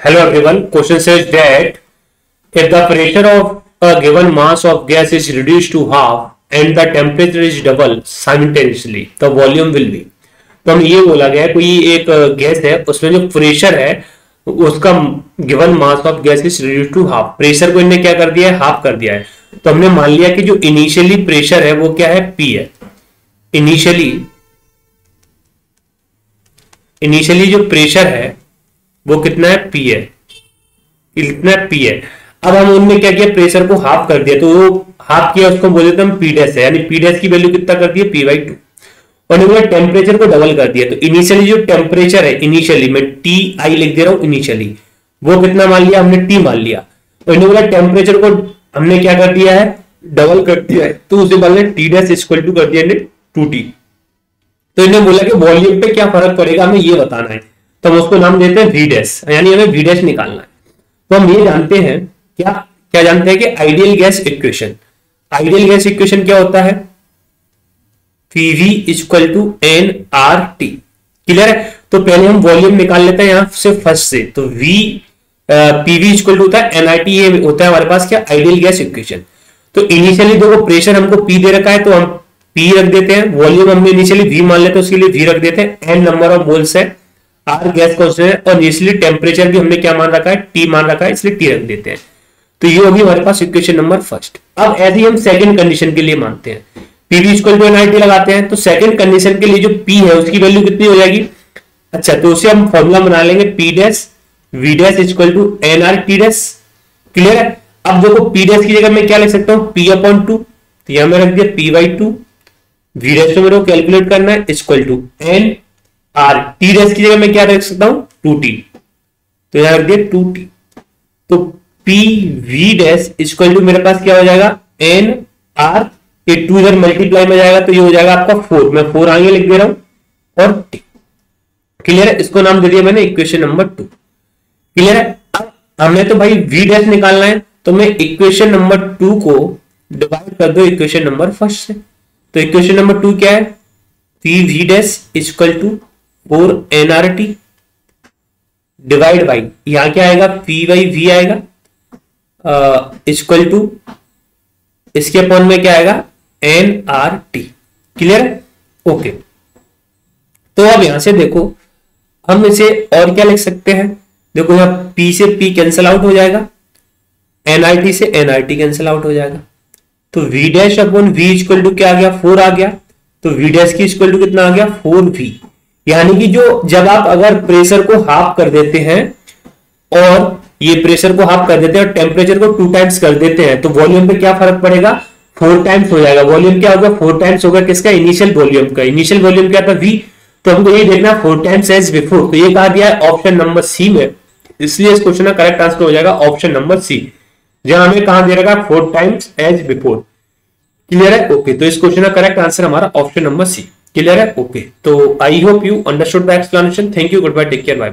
Hello everyone. Question says that if the pressure of a given mass of gas is reduced to half and the temperature is double simultaneously, the volume will be. तो हम ये बोला गया कोई एक gas है उसमें जो प्रेशर है उसका given mass of gas is reduce to half. Pressure को इन्हें क्या कर दिया है, हाफ कर दिया है. तो हमने मान लिया कि जो इनिशियली प्रेशर है वो क्या है, पी है. इनिशियली जो प्रेशर है वो कितना है, पी है. इतना पी है. अब हम उनमें क्या किया, प्रेशर को हाफ कर दिया. तो वो हाफ किया उसको बोल देते हम पी डैश है, यानी पी डैश की वैल्यू कितना कर दिया, पी बाई 2. और हमने टेम्परेचर को डबल कर दिया. तो इनिशियली जो टेम्परेचर है, इनिशियली मैं टी आई लिख दे रहा हूं, इनिशियली वो कितना मान लिया हमने, टी मान लिया. और इन्होंने टेम्परेचर को हमने क्या कर दिया है, डबल कर दिया है. तो उसे बोलने टी डैश इक्वल टू कर दिया 2t. तो इन्हें बोला कि वॉल्यूम पे क्या फर्क पड़ेगा हमें ये बताना है. तो हम उसको नाम देते हैं वी डैश, यानी हमें वी डैश निकालना है. तो हम ये जानते हैं क्या जानते हैं कि ideal gas equation. Ideal gas equation क्या होता है, PV equal to N R T. Clear है. तो पहले हम वॉल्यूम निकाल लेते हैं यहां से फर्स्ट से. तो वी पीवी इक्वल टू होता है एनआरटी. ये होता है हमारे पास क्या, आइडियल गैस इक्वेशन. तो इनिशियली देखो प्रेशर हमको पी दे रखा है तो हम पी रख देते हैं. वॉल्यूम हमने इनिशियली वी मान लेते हैं, उसके लिए वी रख देते हैं. एन नंबर ऑफ मोल्स है, आर गैस कांस्टेंट है, और इनिशियली टेम्परेचर भी हमने क्या मान रखा है, टी मान रखा है, इसलिए टी रख देते हैं. तो ये होगी हमारे पास इक्वेशन नंबर फर्स्ट. अब ऐसे ही हम सेकंड कंडीशन के लिए मानते हैं, पीवी इक्वल टू एनआरटी लगाते हैं. तो सेकंड कंडीशन के लिए जो पी है उसकी वैल्यू कितनी हो जाएगी. अच्छा, तो उसे हम फॉर्मूला बना लेंगे, P dash V dash equal to NR T dash. Clear है. अब देखो पी डैश की जगह मैं क्या लिख सकता हूं, पी अपॉन 2. तो यहां में रख दिया पी बाई 2. वी डैश तो मेरे को कैलकुलेट करना है, equal to N R. T dash की जगह मैं क्या रख सकता हूं, 2t. तो यहां रख दिया 2t. तो P V dash equal to मेरे पास क्या हो जाएगा, एन आर. ये 2 इधर मल्टीप्लाई में जाएगा तो ये हो जाएगा आपका 4. मैं 4 आगे लिख दे रहा हूं, और टी. क्लियर है. इसको नाम दे दिया मैंने इक्वेशन नंबर 2. क्लियर है. अब हमें तो भाई वी डैश निकालना है, तो मैं इक्वेशन नंबर 2 को डिवाइड कर दो इक्वेशन नंबर फर्स्ट से. तो इक्वेशन नंबर 2 क्या है, P V dash equal to 4 NRT divide by, यहां क्या आएगा, पी बाई वी आएगा, इक्वल टू इसके अपॉन में क्या आएगा, एन आर टी. क्लियर है. ओके. तो अब यहां से देखो हम इसे और क्या लिख सकते हैं. देखो यहां P से P कैंसिल आउट हो जाएगा, एनआरटी से एनआरटी कैंसिल आउट हो जाएगा. तो V dash upon V equal to क्या आ गया, 4 आ गया. तो V डैश की इक्वल टू कितना आ गया, 4V. यानी कि जो जब आप अगर प्रेशर को हाफ कर देते हैं और ये प्रेशर को हाफ कर देते हैं और टेम्परेचर को 2 टाइम्स कर देते हैं, तो वॉल्यूम पे क्या फर्क पड़ेगा, 4 टाइम्स हो जाएगा. वॉल्यूम क्या होगा, 4 टाइम्स होगा किसका, इनिशियल वॉल्यूम का. इनिशियल वॉल्यूम क्या था, V. तो हमको ये देखना 4 टाइम्स एज बिफोर. तो ये कहा दिया है ऑप्शन नंबर सी में, इसलिए इस क्वेश्चन का करेक्ट आंसर हो जाएगा ऑप्शन नंबर सी, जहां हमें कहां दे रखा 4 टाइम्स एज बिफोर. क्लियर है. ओके. तो इस क्वेश्चन का करेक्ट आंसर हमारा ऑप्शन नंबर सी. क्लियर है. ओके. तो I hope you understood the explanation. Thank you. Good bye. Take care. Bye bye.